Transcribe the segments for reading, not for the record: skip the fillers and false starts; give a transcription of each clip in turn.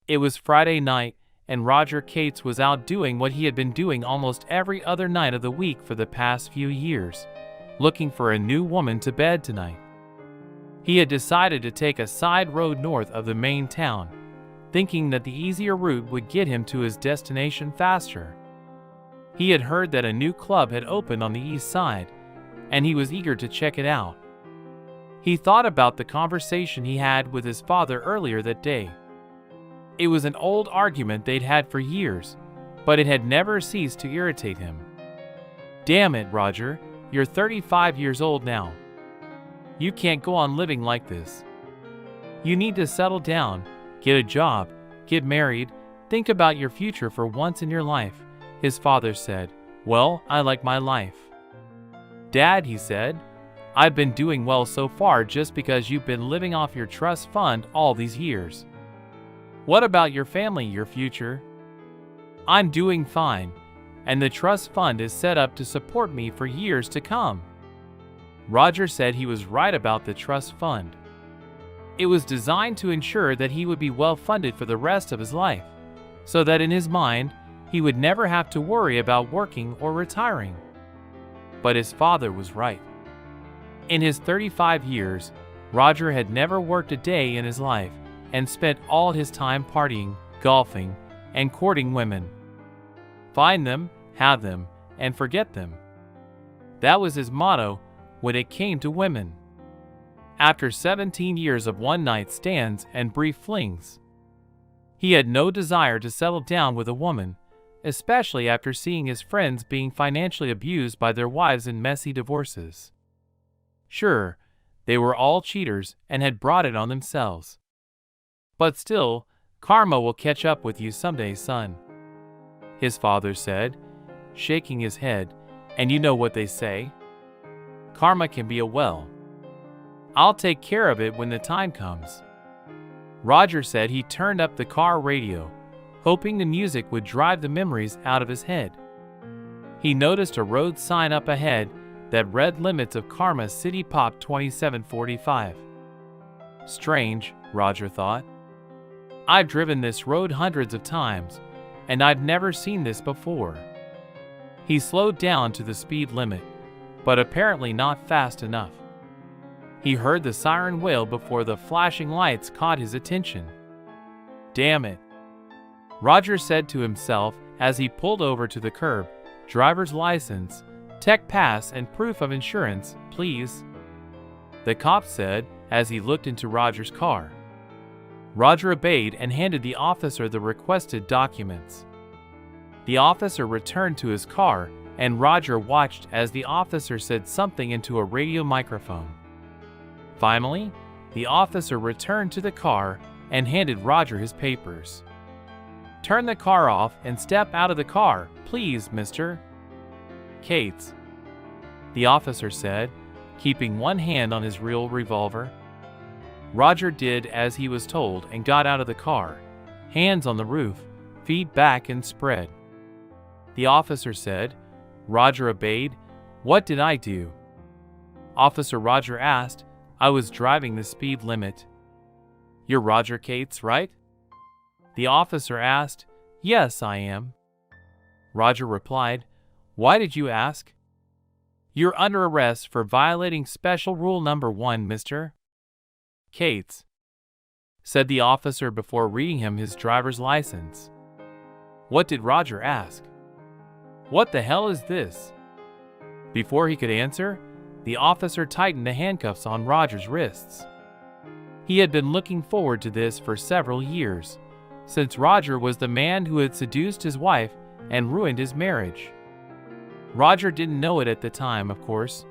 It was Friday night, and Roger Cates was out doing what he had been doing almost every other night of the week for the past few years, looking for a new woman to bed tonight. He had decided to take a side road north of the main town, thinking that the easier route would get him to his destination faster. He had heard that a new club had opened on the east side, and he was eager to check it out. He thought about the conversation he had with his father earlier that day. It was an old argument they'd had for years, but it had never ceased to irritate him. "Damn it, Roger, you're 35 years old now. You can't go on living like this. You need to settle down, get a job, get married, think about your future for once in your life," his father said. "Well, I like my life." "Dad," he said, "I've been doing well so far just because you've been living off your trust fund all these years. What about your family, your future?" "I'm doing fine, and the trust fund is set up to support me for years to come." Roger said he was right about the trust fund. It was designed to ensure that he would be well funded for the rest of his life, so that in his mind, he would never have to worry about working or retiring. But his father was right. In his 35 years, Roger had never worked a day in his life and spent all his time partying, golfing, and courting women. Find them, have them, and forget them. That was his motto when it came to women. After 17 years of one-night stands and brief flings, he had no desire to settle down with a woman, especially after seeing his friends being financially abused by their wives in messy divorces. Sure, they were all cheaters and had brought it on themselves. But still, karma will catch up with you someday, son, his father said, shaking his head. "And you know what they say? Karma can be a well. I'll take care of it when the time comes." Roger said he turned up the car radio, hoping the music would drive the memories out of his head. He noticed a road sign up ahead that read limits of Karma City Pop 2745. Strange, Roger thought. I've driven this road hundreds of times, and I've never seen this before. He slowed down to the speed limit, but apparently not fast enough. He heard the siren wail before the flashing lights caught his attention. "Damn it," Roger said to himself as he pulled over to the curb. "Driver's license, tech pass, and proof of insurance, please," the cop said as he looked into Roger's car. Roger obeyed and handed the officer the requested documents. The officer returned to his car, and Roger watched as the officer said something into a radio microphone. Finally, the officer returned to the car and handed Roger his papers. "Turn the car off and step out of the car, please, Mr. Cates," the officer said, keeping one hand on his real revolver. Roger did as he was told and got out of the car, hands on the roof, feet back and spread. The officer said. Roger obeyed. "What did I do?" Officer Roger asked. "I was driving the speed limit." "You're Roger Cates, right?" The officer asked. "Yes, I am." Roger replied. "Why did you ask?" "You're under arrest for violating special rule number 1, Mr. Cates," said the officer before reading him his driver's license. What did Roger ask? "What the hell is this?" Before he could answer, the officer tightened the handcuffs on Roger's wrists. He had been looking forward to this for several years, since Roger was the man who had seduced his wife and ruined his marriage. Roger didn't know it at the time, of course,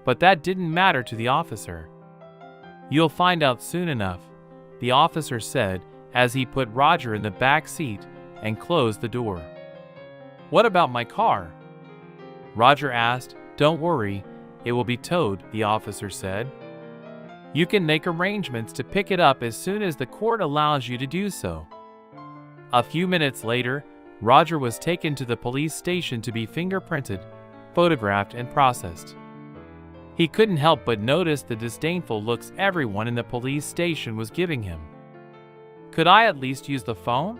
but that didn't matter to the officer. "You'll find out soon enough," the officer said as he put Roger in the back seat and closed the door. "What about my car?" Roger asked. "Don't worry, it will be towed," the officer said. "You can make arrangements to pick it up as soon as the court allows you to do so." A few minutes later, Roger was taken to the police station to be fingerprinted, photographed, and processed. He couldn't help but notice the disdainful looks everyone in the police station was giving him. Could I at least use the phone?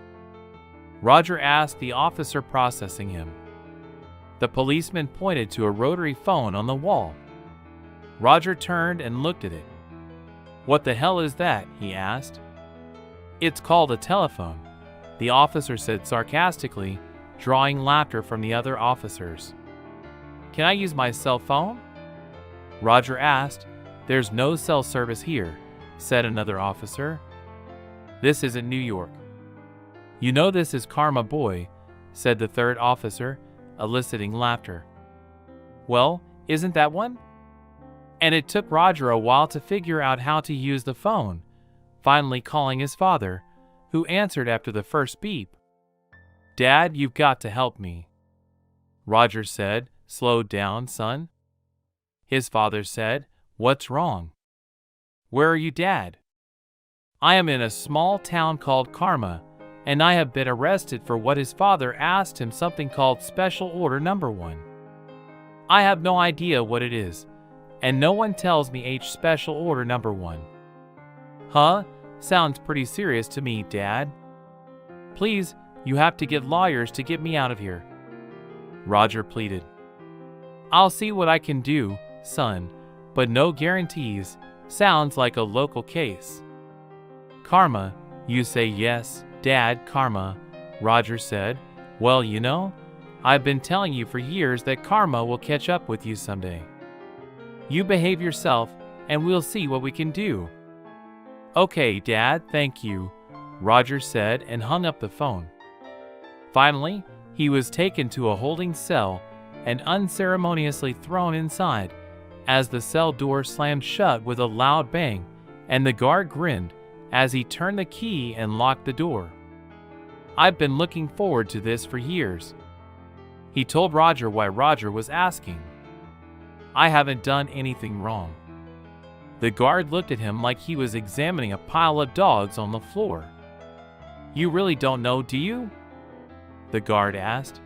Roger asked the officer processing him. The policeman pointed to a rotary phone on the wall. Roger turned and looked at it. What the hell is that? He asked. It's called a telephone, the officer said sarcastically, drawing laughter from the other officers. Can I use my cell phone? Roger asked. There's no cell service here, said another officer. This isn't New York. You know this is Karma, boy, said the third officer, eliciting laughter. Well, isn't that one? And it took Roger a while to figure out how to use the phone, finally calling his father, who answered after the first beep. Dad, you've got to help me. Roger said, Slow down, son. His father said, What's wrong? Where are you, Dad? I am in a small town called Karma, and I have been arrested for what his father asked him, something called Special Order Number 1. I have no idea what it is, and no one tells me Special Order Number 1. Huh? Sounds pretty serious to me, Dad. Please, you have to get lawyers to get me out of here. Roger pleaded. I'll see what I can do, son, but no guarantees. Sounds like a local case. Karma, you say yes, Dad, Karma, Roger said. Well, you know, I've been telling you for years that Karma will catch up with you someday. You behave yourself, and we'll see what we can do. Okay, Dad, thank you, Roger said and hung up the phone. Finally, he was taken to a holding cell and unceremoniously thrown inside as the cell door slammed shut with a loud bang, and the guard grinned as he turned the key and locked the door. I've been looking forward to this for years. He told Roger why Roger was asking. I haven't done anything wrong. The guard looked at him like he was examining a pile of dogs on the floor. You really don't know, do you? The guard asked.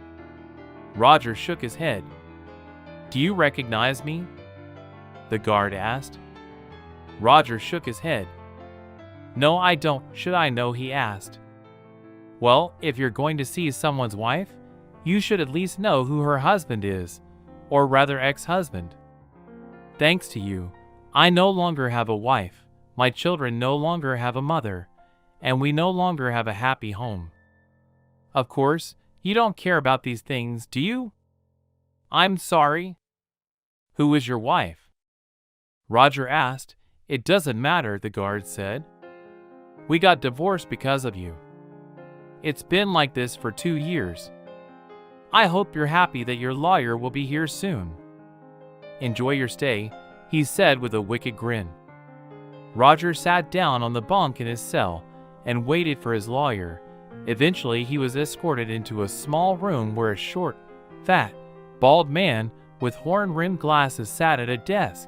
Roger shook his head. Do you recognize me? The guard asked. Roger shook his head. No, I don't. Should I know? He asked. Well, if you're going to see someone's wife, you should at least know who her husband is, or rather ex-husband. Thanks to you, I no longer have a wife, my children no longer have a mother, and we no longer have a happy home. Of course, you don't care about these things, do you? I'm sorry. Who is your wife? Roger asked. It doesn't matter, the guard said. We got divorced because of you. It's been like this for 2 years. I hope you're happy that your lawyer will be here soon. Enjoy your stay, he said with a wicked grin. Roger sat down on the bunk in his cell and waited for his lawyer. Eventually, he was escorted into a small room where a short, fat, bald man with horn-rimmed glasses sat at a desk.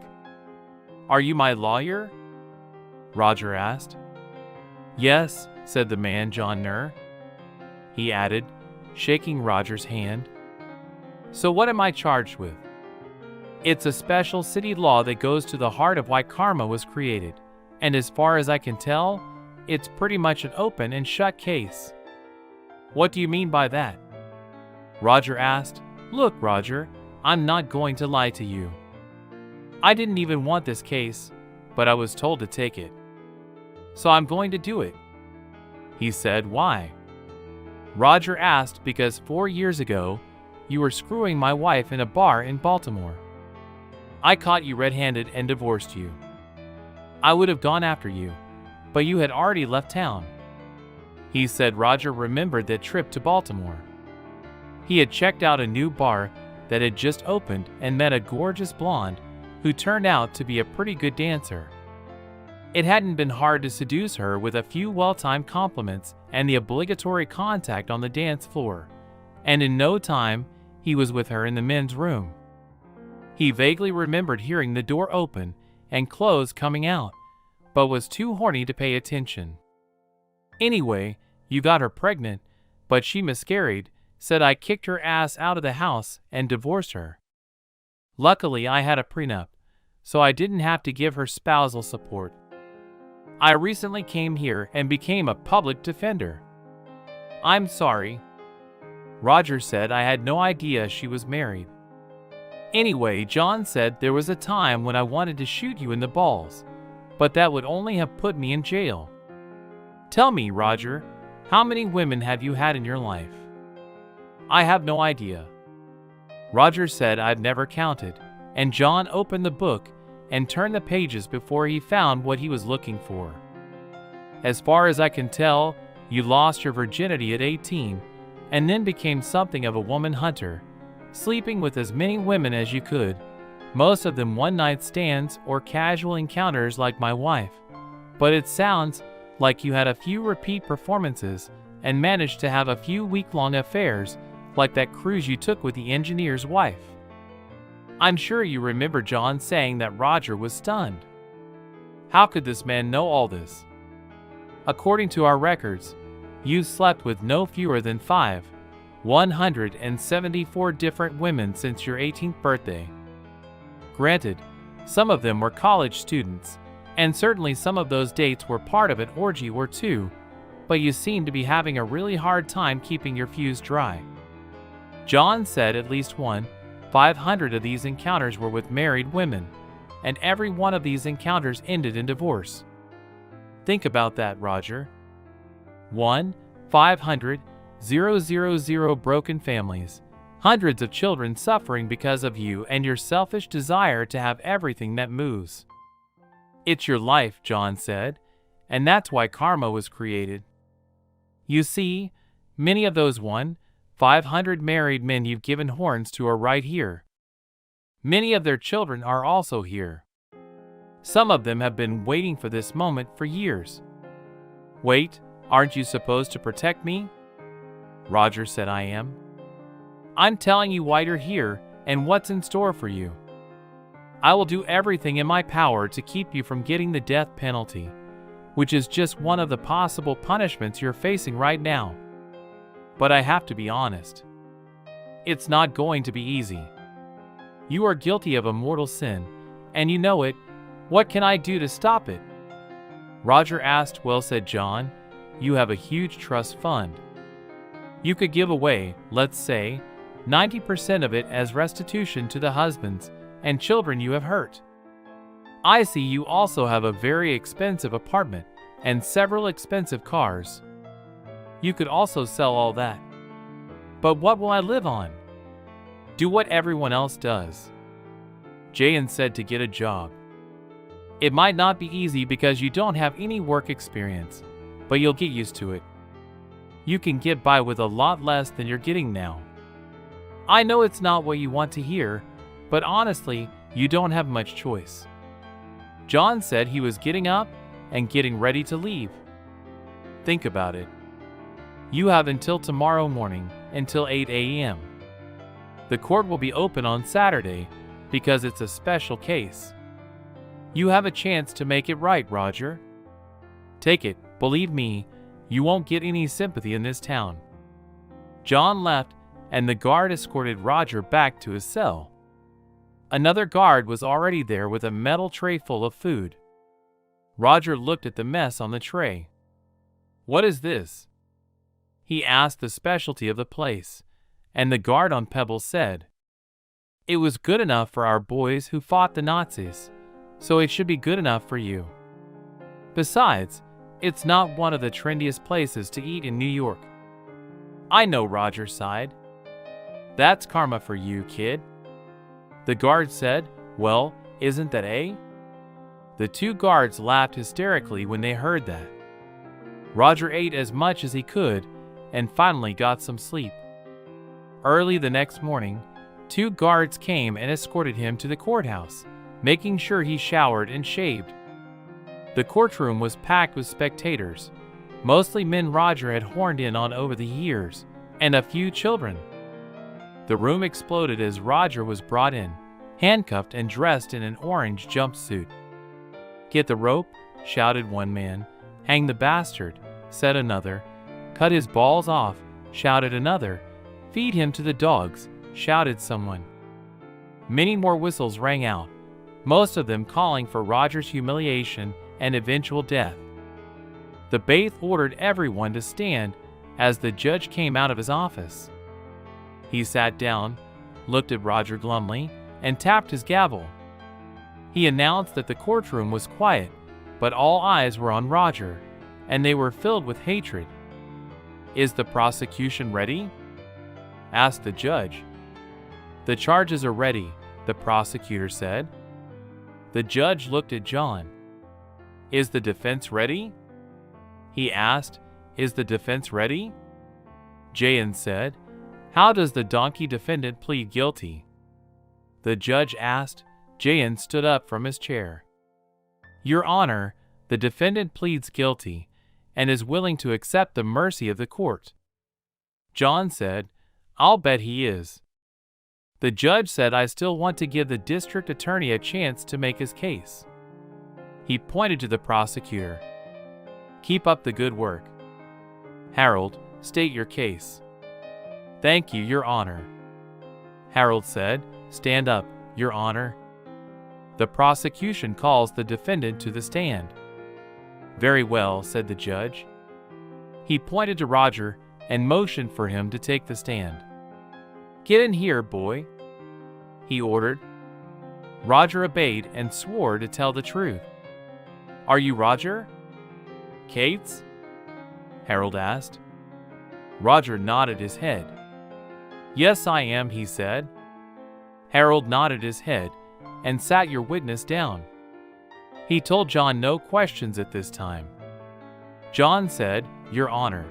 Are you my lawyer? Roger asked. Yes, said the man, John Nur. He added, shaking Roger's hand. So what am I charged with? It's a special city law that goes to the heart of why Karma was created, and as far as I can tell, it's pretty much an open and shut case. What do you mean by that? Roger asked. Look, Roger, I'm not going to lie to you. I didn't even want this case, but I was told to take it. So I'm going to do it. He said, why? Roger asked, because 4 years ago, you were screwing my wife in a bar in Baltimore. I caught you red-handed and divorced you. I would have gone after you, but you had already left town. He said. Roger remembered that trip to Baltimore. He had checked out a new bar that had just opened and met a gorgeous blonde who turned out to be a pretty good dancer. It hadn't been hard to seduce her with a few well-timed compliments and the obligatory contact on the dance floor, and in no time, he was with her in the men's room. He vaguely remembered hearing the door open and clothes coming out, but was too horny to pay attention. Anyway, you got her pregnant, but she miscarried, said I kicked her ass out of the house and divorced her. Luckily, I had a prenup, so I didn't have to give her spousal support. I recently came here and became a public defender." "I'm sorry." Roger said I had no idea she was married. "Anyway, John said there was a time when I wanted to shoot you in the balls, but that would only have put me in jail." "Tell me, Roger, how many women have you had in your life?" "I have no idea." Roger said I'd never counted, and John opened the book and turned the pages before he found what he was looking for. "As far as I can tell, you lost your virginity at 18 and then became something of a woman hunter, sleeping with as many women as you could, most of them one-night stands or casual encounters like my wife. But it sounds like you had a few repeat performances and managed to have a few week-long affairs like that cruise you took with the engineer's wife." I'm sure you remember John saying that Roger was stunned. How could this man know all this? "According to our records, you slept with no fewer than 174 different women since your 18th birthday. Granted, some of them were college students, and certainly some of those dates were part of an orgy or two, but you seem to be having a really hard time keeping your fuse dry." John said at least 500 of these encounters were with married women, and every one of these encounters ended in divorce. Think about that, Roger. 500 broken families, hundreds of children suffering because of you and your selfish desire to have everything that moves. "It's your life," John said, "and that's why karma was created. You see, many of those 500 married men you've given horns to are right here. Many of their children are also here. Some of them have been waiting for this moment for years." "Wait, aren't you supposed to protect me?" Roger said, "I am. I'm telling you why you're here and what's in store for you. I will do everything in my power to keep you from getting the death penalty, which is just one of the possible punishments you're facing right now. But I have to be honest. It's not going to be easy. You are guilty of a mortal sin, and you know it. What can I do to stop it?" Roger asked. "Well," said John, "you have a huge trust fund. You could give away, let's say, 90% of it as restitution to the husbands and children you have hurt. I see you also have a very expensive apartment and several expensive cars. You could also sell all that. But what will I live on? Do what everyone else does." Jayan said to get a job. "It might not be easy because you don't have any work experience, but you'll get used to it. You can get by with a lot less than you're getting now. I know it's not what you want to hear, but honestly, you don't have much choice." John said he was getting up and getting ready to leave. "Think about it. You have until tomorrow morning, until 8 a.m. The court will be open on Saturday because it's a special case. You have a chance to make it right, Roger. Take it. Believe me, you won't get any sympathy in this town." John left, and the guard escorted Roger back to his cell. Another guard was already there with a metal tray full of food. Roger looked at the mess on the tray. "What is this?" he asked the specialty of the place, and the guard on Pebbles said, "It was good enough for our boys who fought the Nazis, so it should be good enough for you. Besides, it's not one of the trendiest places to eat in New York." "I know," Roger sighed. "That's karma for you, kid." The guard said, "Well, isn't that eh?" The two guards laughed hysterically when they heard that. Roger ate as much as he could and finally got some sleep. Early the next morning, two guards came and escorted him to the courthouse, making sure he showered and shaved. The courtroom was packed with spectators, mostly men Roger had horned in on over the years, and a few children. The room exploded as Roger was brought in, handcuffed and dressed in an orange jumpsuit. "Get the rope," shouted one man. "Hang the bastard," said another. "Cut his balls off," shouted another. "Feed him to the dogs," shouted someone. Many more whistles rang out, most of them calling for Roger's humiliation and eventual death. The bailiff ordered everyone to stand as the judge came out of his office. He sat down, looked at Roger glumly, and tapped his gavel. He announced that the courtroom was quiet, but all eyes were on Roger, and they were filled with hatred. "Is the prosecution ready?" asked the judge. "The charges are ready," the prosecutor said. The judge looked at John. "Is the defense ready?" he asked. "Is the defense ready?" Jayan said, "How does the donkey defendant plead guilty?" The judge asked. Jayan stood up from his chair. "Your Honor, the defendant pleads guilty and is willing to accept the mercy of the court." John said, "I'll bet he is." The judge said, "I still want to give the district attorney a chance to make his case." He pointed to the prosecutor. "Keep up the good work. Harold, state your case." "Thank you, Your Honor." Harold said, "Stand up, Your Honor." The prosecution calls the defendant to the stand. "Very well," said the judge. He pointed to Roger and motioned for him to take the stand. "Get in here, boy," he ordered. Roger obeyed and swore to tell the truth. "Are you Roger Cates?" Harold asked. Roger nodded his head. "Yes, I am," he said. Harold nodded his head and sat your witness down. He told John no questions at this time. John said, "Your Honor,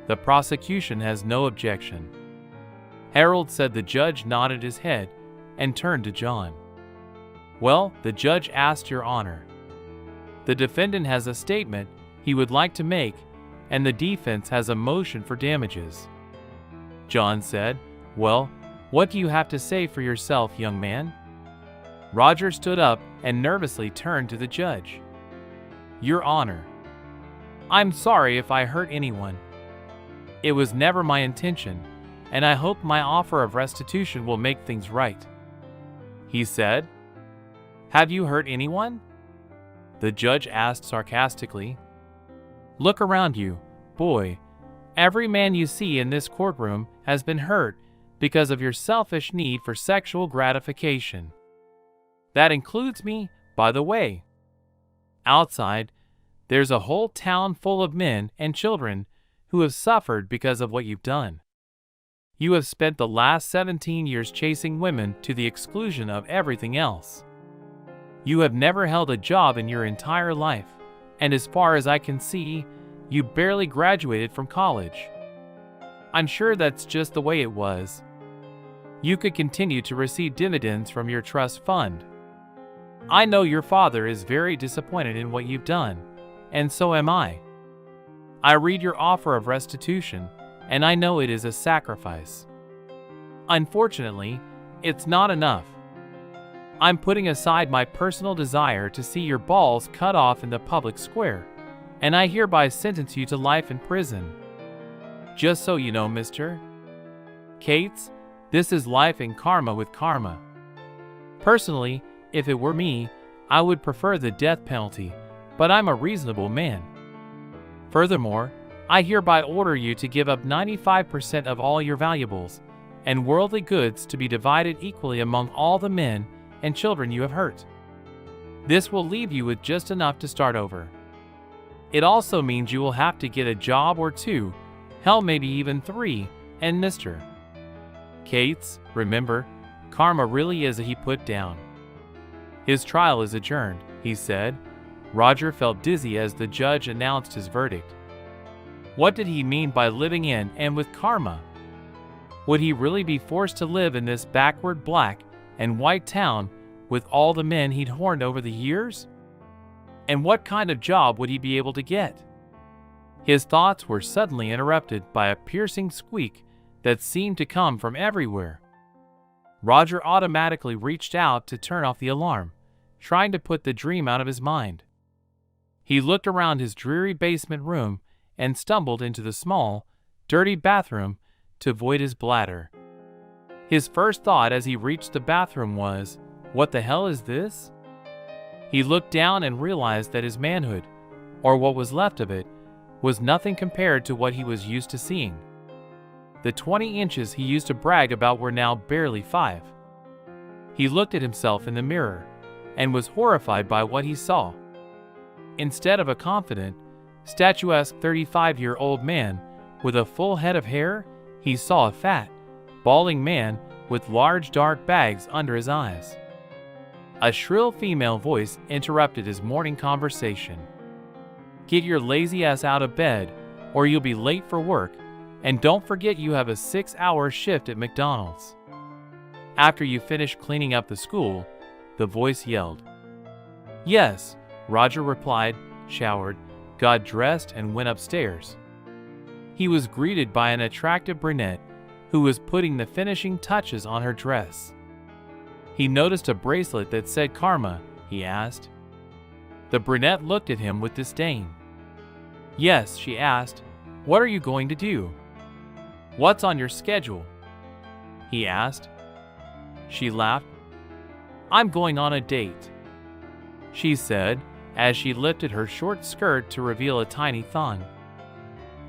the prosecution has no objection." Harold said. The judge nodded his head and turned to John. "Well," the judge asked, "Your Honor, the defendant has a statement he would like to make, and the defense has a motion for damages." John said, "Well, what do you have to say for yourself, young man?" Roger stood up and nervously turned to the judge. "Your Honor, I'm sorry if I hurt anyone. It was never my intention, and I hope my offer of restitution will make things right," he said. "Have you hurt anyone?" the judge asked sarcastically. "Look around you, boy. Every man you see in this courtroom has been hurt because of your selfish need for sexual gratification. That includes me, by the way. Outside, there's a whole town full of men and children who have suffered because of what you've done. You have spent the last 17 years chasing women to the exclusion of everything else. You have never held a job in your entire life, and as far as I can see, you barely graduated from college. I'm sure that's just the way it was. You could continue to receive dividends from your trust fund. I know your father is very disappointed in what you've done, and so am I. I read your offer of restitution, and I know it is a sacrifice. Unfortunately, it's not enough. I'm putting aside my personal desire to see your balls cut off in the public square, and I hereby sentence you to life in prison. Just so you know, Mr. Cates, this is life in karma with karma. Personally, if it were me, I would prefer the death penalty, but I'm a reasonable man. Furthermore, I hereby order you to give up 95% of all your valuables and worldly goods to be divided equally among all the men and children you have hurt. This will leave you with just enough to start over. It also means you will have to get a job or two, hell maybe even 3, and Mr. Cates, remember, karma really is a he put down. His trial is adjourned, he said. Roger felt dizzy as the judge announced his verdict. What did he mean by living in and with karma? Would he really be forced to live in this backward black and white town with all the men he'd horned over the years? And what kind of job would he be able to get? His thoughts were suddenly interrupted by a piercing squeak that seemed to come from everywhere. Roger automatically reached out to turn off the alarm, trying to put the dream out of his mind. He looked around his dreary basement room and stumbled into the small, dirty bathroom to void his bladder. His first thought as he reached the bathroom was, "What the hell is this?" He looked down and realized that his manhood, or what was left of it, was nothing compared to what he was used to seeing. The 20 inches he used to brag about were now barely 5. He looked at himself in the mirror and was horrified by what he saw. Instead of a confident, statuesque 35-year-old man with a full head of hair, he saw a fat, balding man with large dark bags under his eyes. A shrill female voice interrupted his morning conversation. "Get your lazy ass out of bed, or you'll be late for work, and don't forget you have a 6-hour shift at McDonald's." After you finish cleaning up the school, the voice yelled. "Yes," Roger replied, showered, got dressed, and went upstairs. He was greeted by an attractive brunette who was putting the finishing touches on her dress. He noticed a bracelet that said Karma, he asked. The brunette looked at him with disdain. "Yes," she asked, "what are you going to do?" "What's on your schedule?" he asked. She laughed. "I'm going on a date," she said, as she lifted her short skirt to reveal a tiny thong.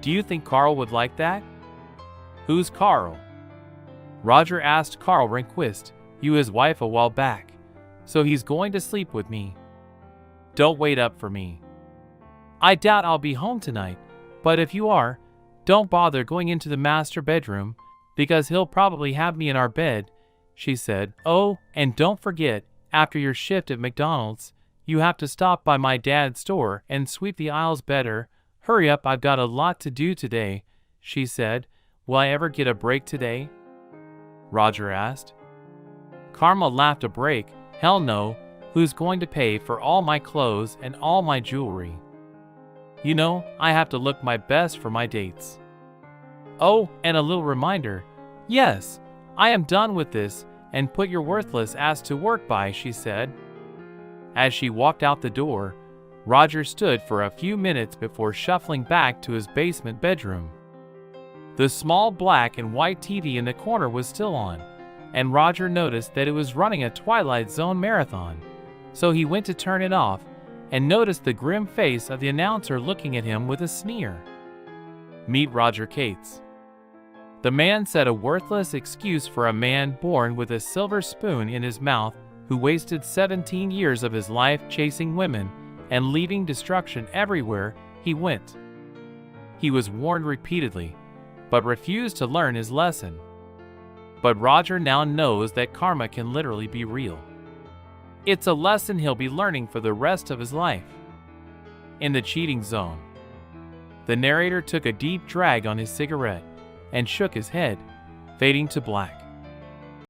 "Do you think Carl would like that?" "Who's Carl?" "Roger asked Carl Rehnquist, you his wife, a while back, so he's going to sleep with me. Don't wait up for me." "I doubt I'll be home tonight, but if you are, don't bother going into the master bedroom, because he'll probably have me in our bed," she said. "Oh, and don't forget, after your shift at McDonald's, you have to stop by my dad's store and sweep the aisles better. Hurry up, I've got a lot to do today," she said. "Will I ever get a break today?" Roger asked. Karma laughed. "A break? Hell no. Who's going to pay for all my clothes and all my jewelry? You know, I have to look my best for my dates. Oh, and a little reminder. Yes, I am done with this, and put your worthless ass to work, bye," she said. As she walked out the door, Roger stood for a few minutes before shuffling back to his basement bedroom. The small black and white TV in the corner was still on, and Roger noticed that it was running a Twilight Zone marathon, so he went to turn it off and noticed the grim face of the announcer looking at him with a sneer. "Meet Roger Cates." The man said a worthless excuse for a man born with a silver spoon in his mouth who wasted 17 years of his life chasing women and leaving destruction everywhere he went. He was warned repeatedly, but refused to learn his lesson. But Roger now knows that karma can literally be real. It's a lesson he'll be learning for the rest of his life. In the cheating zone. The narrator took a deep drag on his cigarette and shook his head, fading to black.